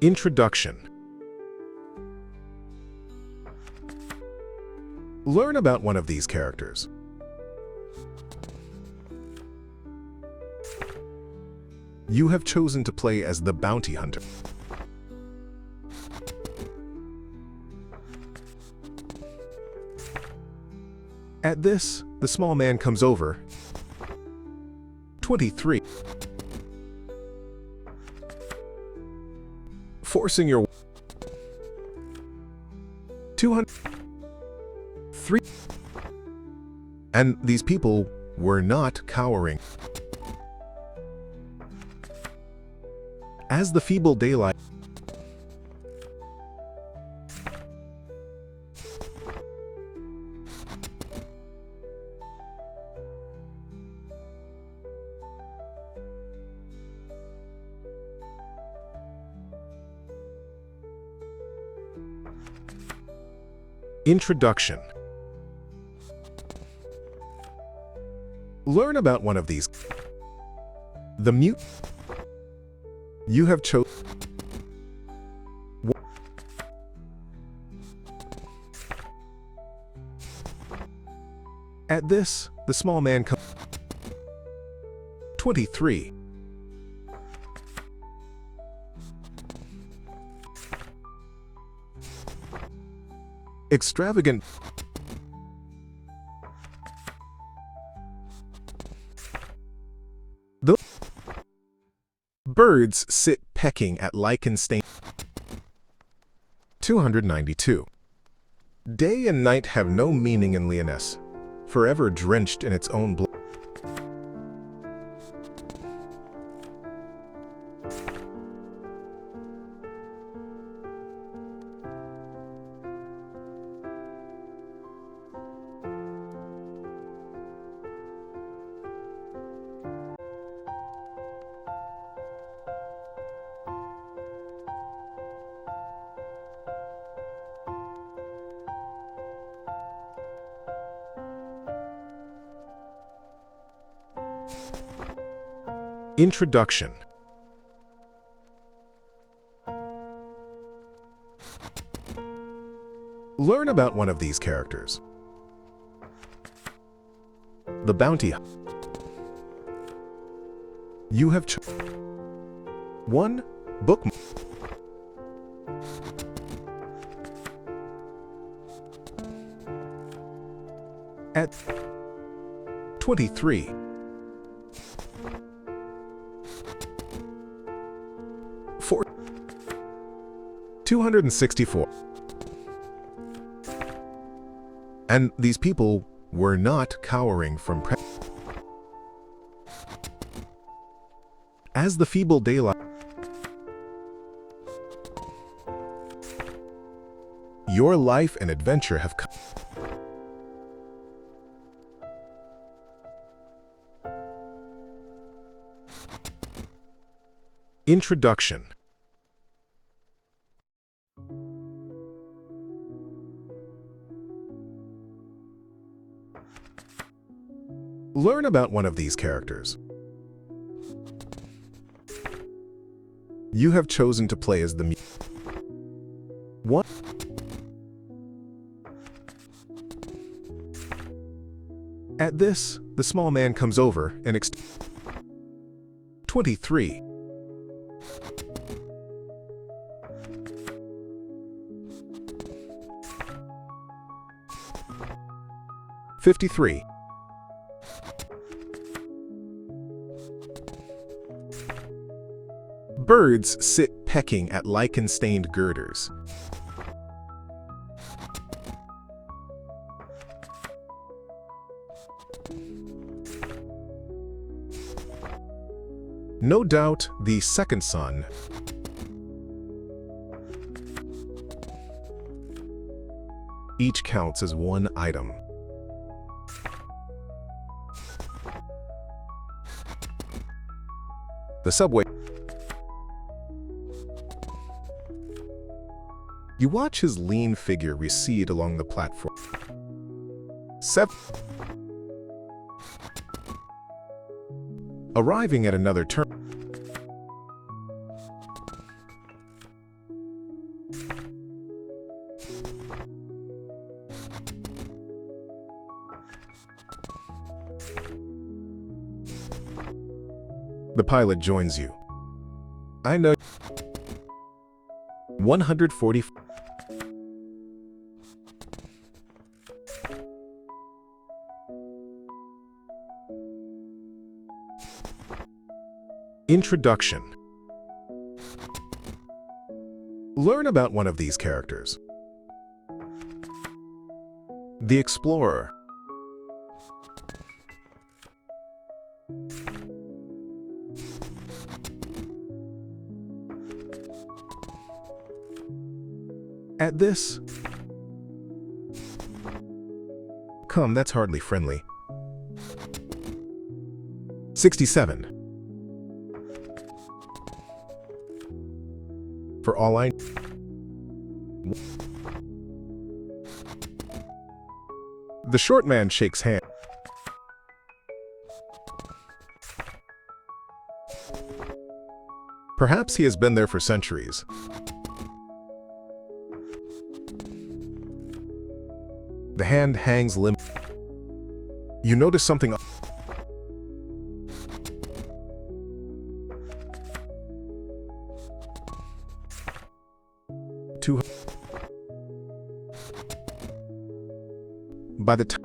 Introduction. Learn about one of these characters. You have chosen to play as the bounty hunter. At this, the small man comes over. 23. Forcing your 203. And these people were not cowering. As the feeble daylight Introduction. Learn about one of these. The mute. You have chosen. At this, the small man comes. 23. Extravagant. The birds sit pecking at lichen stain. 292. Day and night have no meaning in Lyonesse, forever drenched in its own blood. Introduction. Learn about one of these characters. The bounty hunter. You have chosen 1. Bookmark. At 23. 264. And these people were not cowering from as the feeble daylight. Your life and adventure have come. Introduction. Learn about one of these characters. You have chosen to play as the 1. At this, the small man comes over and 23. 53. Birds sit pecking at lichen-stained girders. No doubt the second son. Each counts as one item. The subway. You watch his lean figure recede along the platform. 7. Arriving at another turn. The pilot joins you. I know. 140. Introduction. Learn about one of these characters. The Explorer. At this. Come, that's hardly friendly. 67. For all I... The short man shakes hand. Perhaps he has been there for centuries. The hand hangs limp. You notice something. By the time.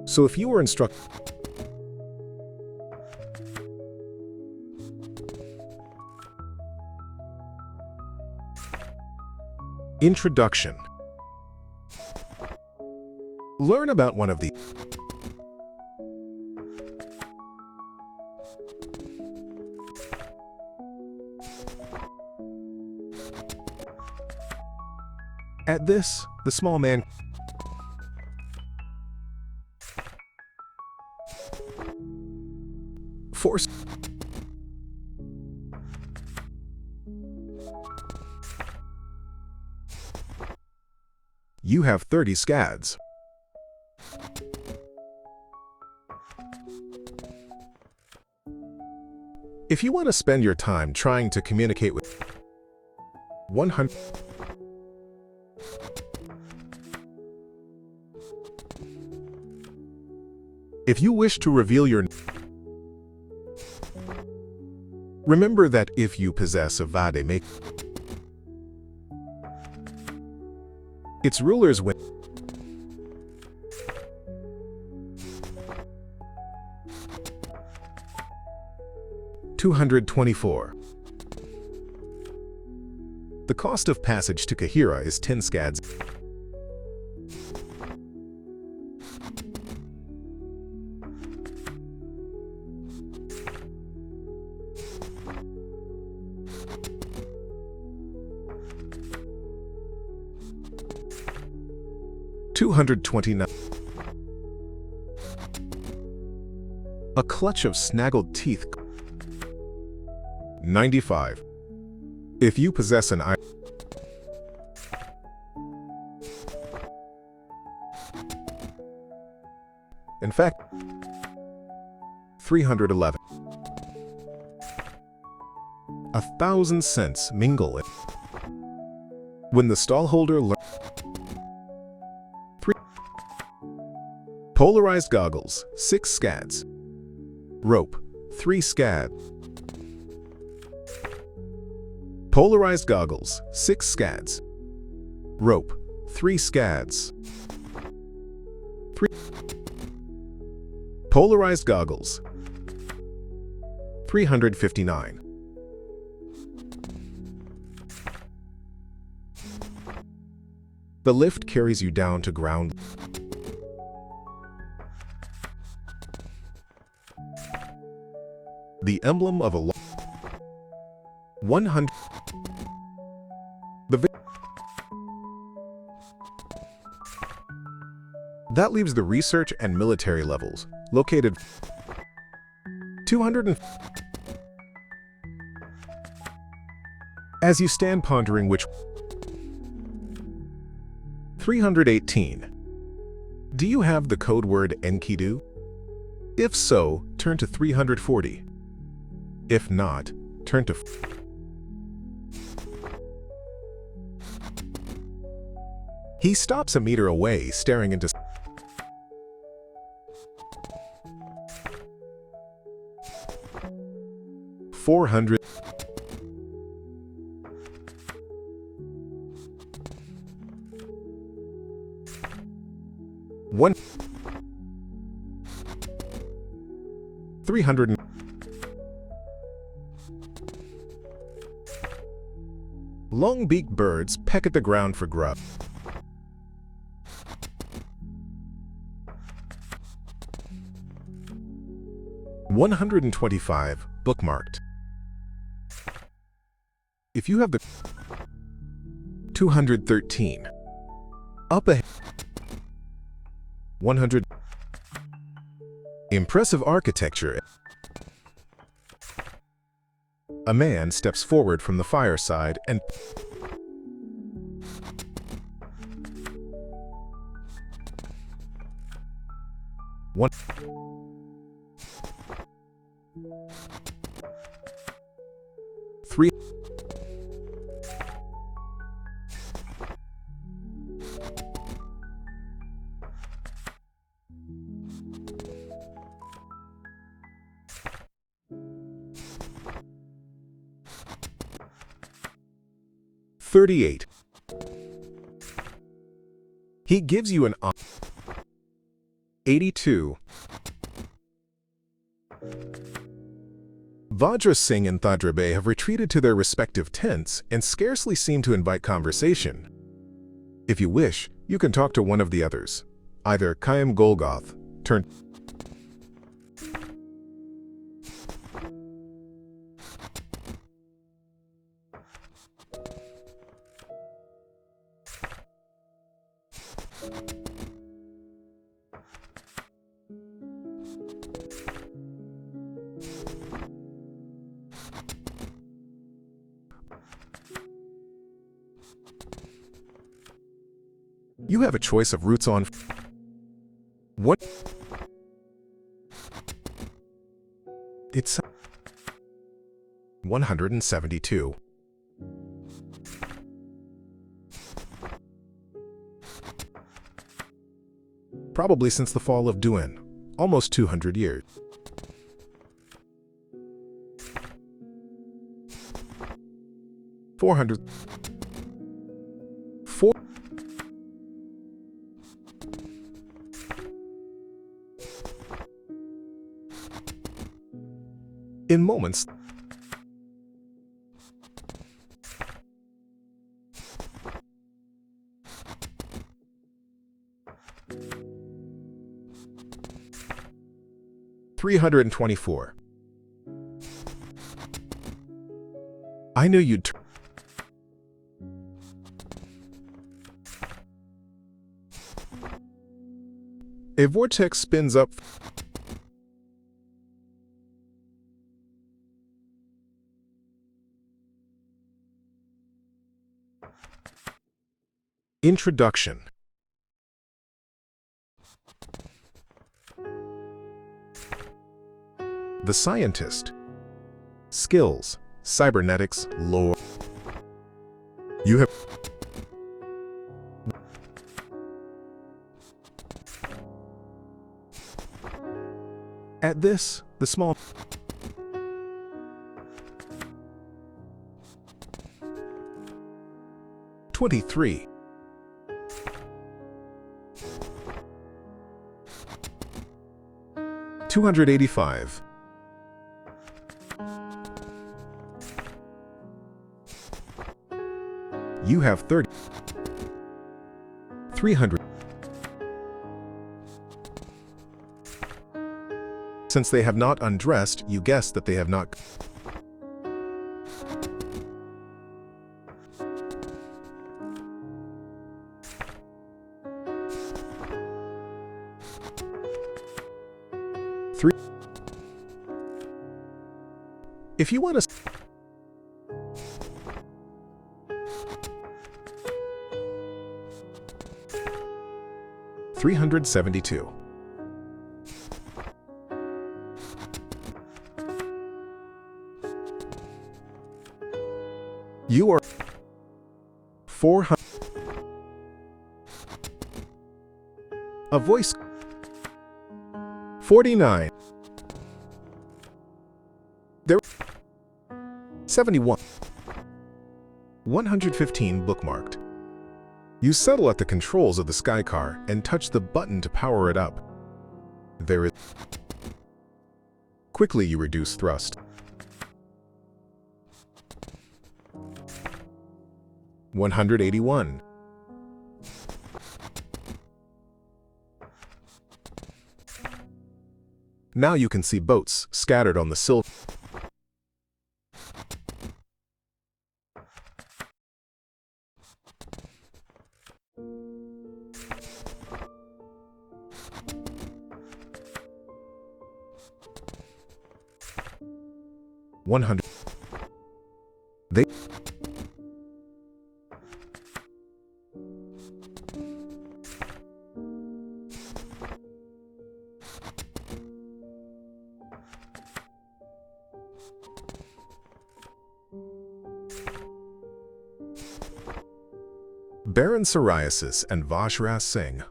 So if you were instructed. Introduction. Learn about one of these. At this, the small man force. You have 30 scads. If you want to spend your time trying to communicate with 100. If you wish to reveal your... Remember that if you possess a vade make its rulers win. $224. The cost of passage to Kahira is 10 scads. $229. A clutch of snaggled teeth. 95. If you possess an eye. In fact, 311. 1,000 cents mingle it. When the stallholder learns. Polarized goggles, 6 scads. Rope, 3 scad. Polarized goggles, 6 scads. Rope, 3 scads. 3. Polarized goggles, 359. The lift carries you down to ground. The emblem of a 100. That leaves the research and military levels, located 200. As you stand pondering which 318. Do you have the code word Enkidu? If so, turn to 340. If not, turn to He stops a meter away, staring into 400. 1 300. Long-beaked birds peck at the ground for grub. 125 bookmarked. If you have the 213 up ahead. 100 impressive architecture. A man steps forward from the fireside and one 3 38. He gives you an 82. Vajra Singh and Thadra Bey have retreated to their respective tents and scarcely seem to invite conversation. If you wish, you can talk to one of the others. Either Kayam Golgoth, turn 'You have a choice of routes on 1. It's 172. Probably since the fall of Duin, almost 200 years. 400. 4. In moments. 324. I knew you'd A vortex spins up. Introduction. The scientist. Skills, cybernetics, lore. You have At this, the small 23. 285. You have 30. 300. Since they have not undressed, you guess that they have not. If you want to 372. You are 400. A voice. 49. There. 71. 115 bookmarked. You settle at the controls of the Sky Car and touch the button to power it up. There is. Quickly you reduce thrust. 181. Now you can see boats scattered on the silver. 100. They. Baron Psoriasis and Vajra Singh.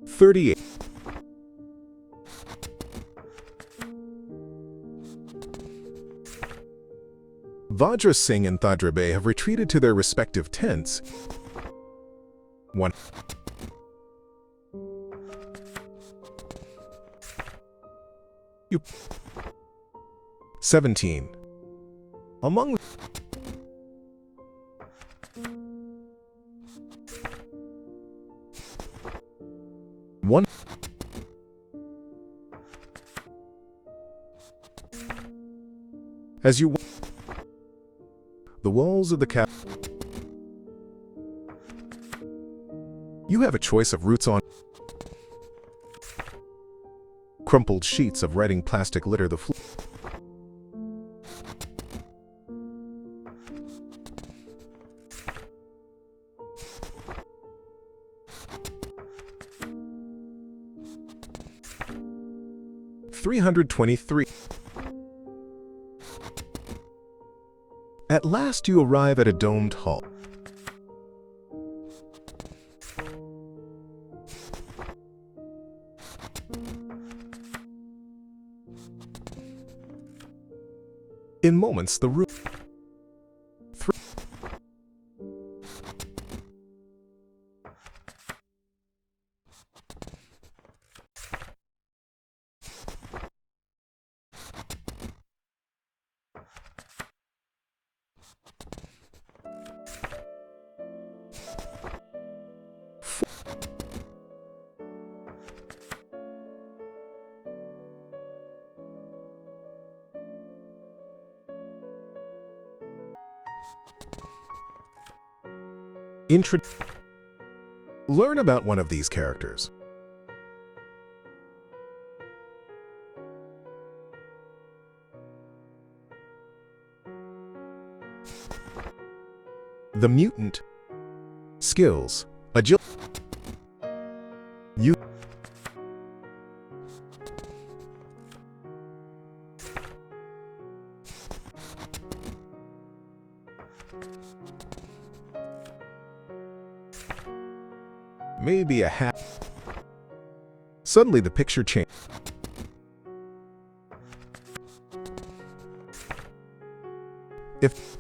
.38. Vajra Singh and Thadra Bey have retreated to their respective tents. 1. You. 17. Among 1. As you. The walls of the cap. You have a choice of routes on. Crumpled sheets of writing plastic litter the floor. .323. At last you arrive at a domed hall. In moments the roof. Learn about one of these characters. The mutant. Skills. Agility. You. Maybe a hat. Suddenly the picture changed. If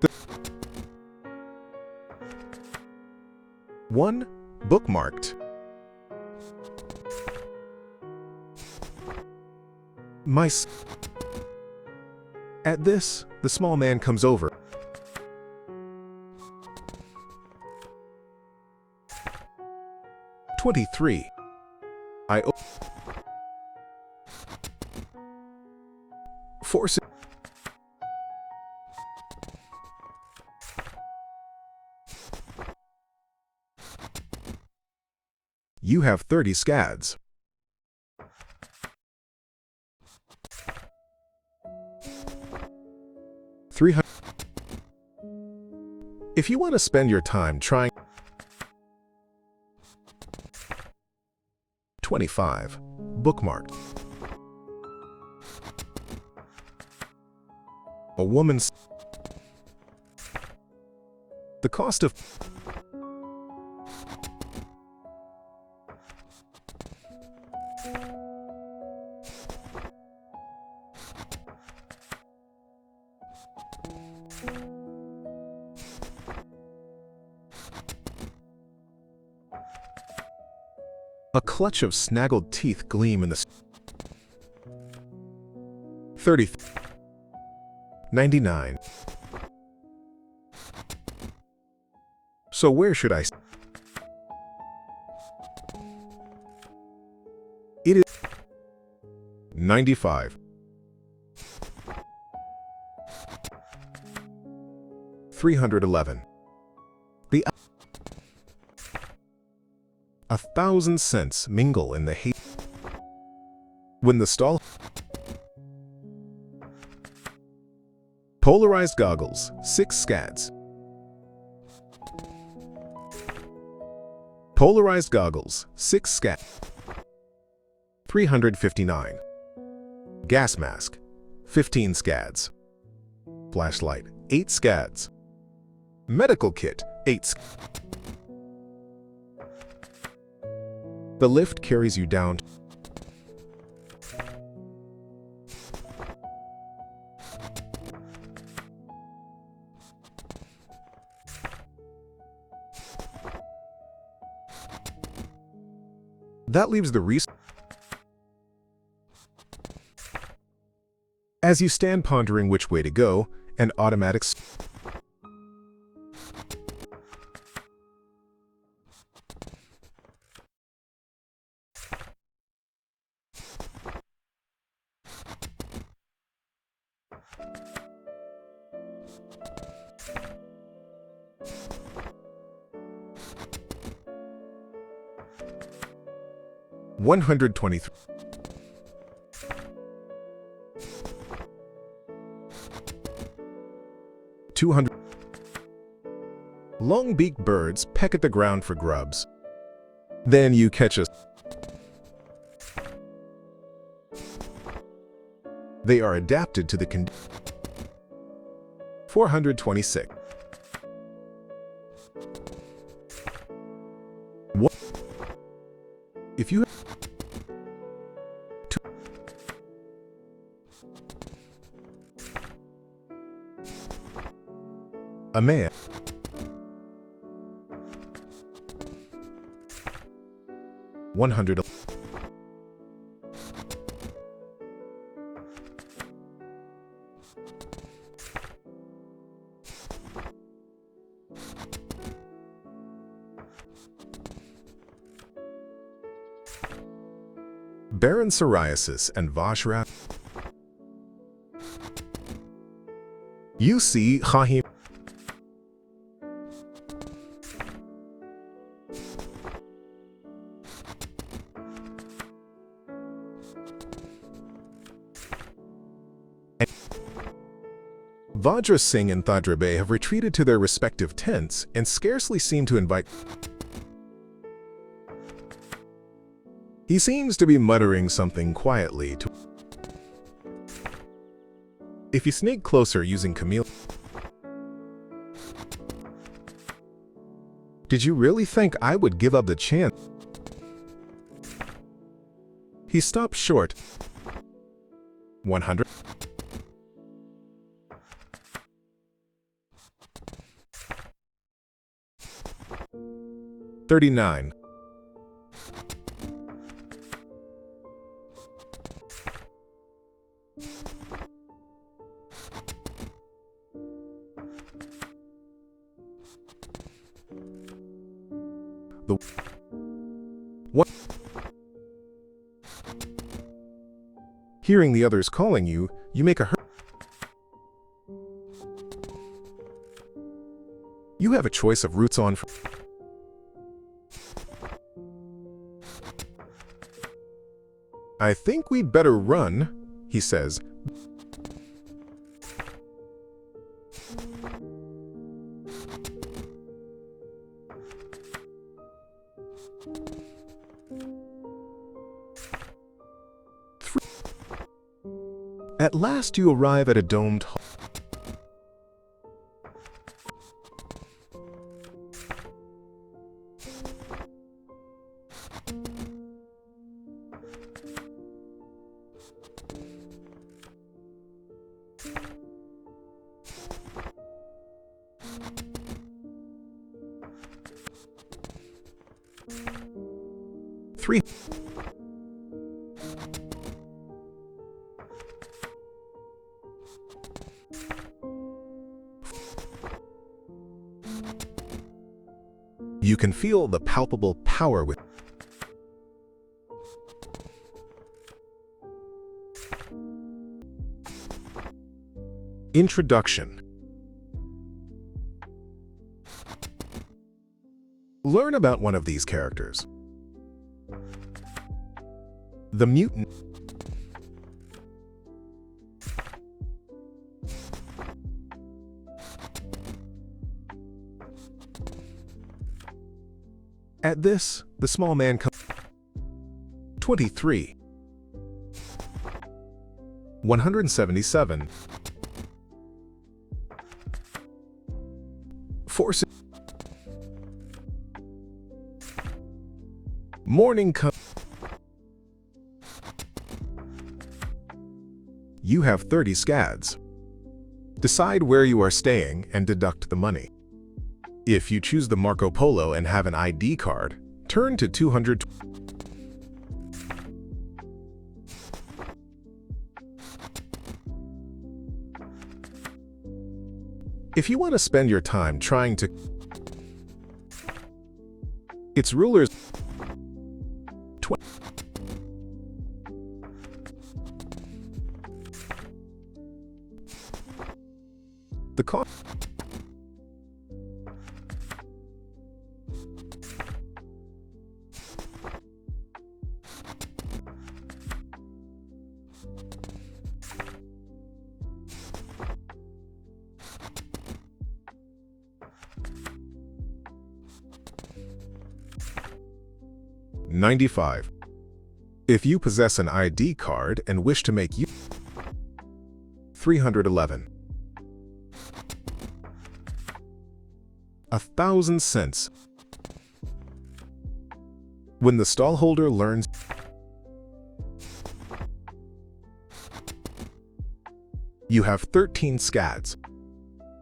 the 1 bookmarked. Mice. At this, the small man comes over. 23. I force it. You have 30 scads. $300. If you want to spend your time trying 25. Bookmarked. A woman's The cost of a clutch of snaggled teeth gleam in the 30 99. So where should I? It is 95. 311. The 1,000 cents mingle in the hay. When the stall. Polarized goggles, 6 scads. Polarized goggles, 6 scads. 359. Gas mask, 15 scads. Flashlight, 8 scads. Medical kit, 8 scads. The lift carries you down. That leaves the resource. As you stand pondering which way to go, an automatic 123. $200. Long-beaked birds peck at the ground for grubs. Then you catch a. They are adapted to the condition. 426. What? If you have a man. $100. Barren psoriasis and Vajra. You see Hahim. Vajra Singh and Thadra Bey have retreated to their respective tents and scarcely seem to invite. He seems to be muttering something quietly to. If you sneak closer using Camille. Did you really think I would give up the chance? He stopped short. 100. $39. What? Hearing the others calling you, you make a hurry. You have a choice of routes on. I think we'd better run, he says. At last you arrive at a domed hall. Three. You can feel the palpable power with Introduction. Learn about one of these characters. The mutant. At this, the small man comes. 23. 177. Force. Morning comes. You have 30 scads. Decide where you are staying and deduct the money. If you choose the Marco Polo and have an ID card, turn to 200. If you want to spend your time trying to its rulers the cost 95. If you possess an ID card and wish to make use 311. 1,000 cents. When the stallholder learns you have 13 scads.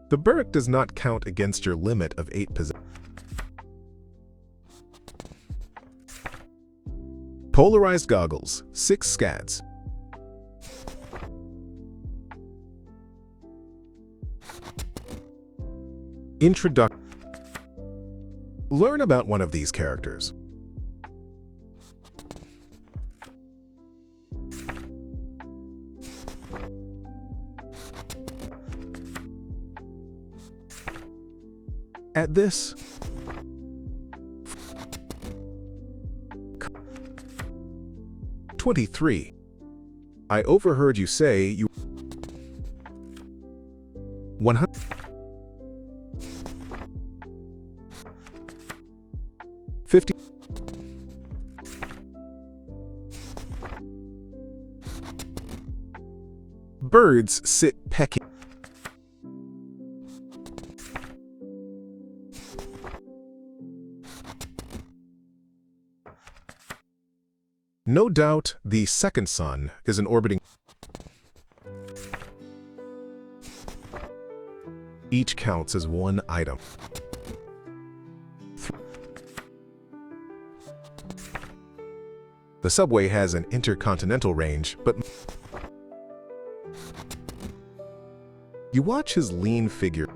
The Burrick does not count against your limit of 8 possessions. Polarized goggles, 6 scads. Introduction. Learn about one of these characters. At this, "23. I overheard you say you 100. 50. Birds sit pecking. No doubt, the second sun is an orbiting. Each counts as one item. The subway has an intercontinental range, but you watch his lean figure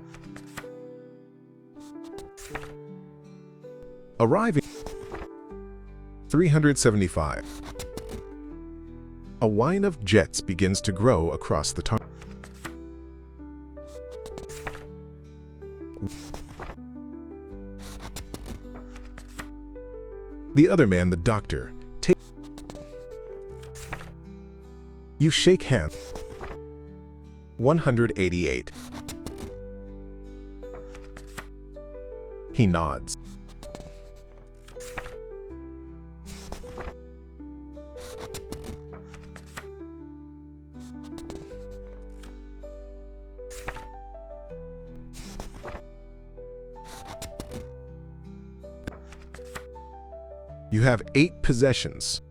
arriving 375. A line of jets begins to grow across the tunnel. The other man, the doctor, you shake hands. 188. He nods. You have 8 possessions.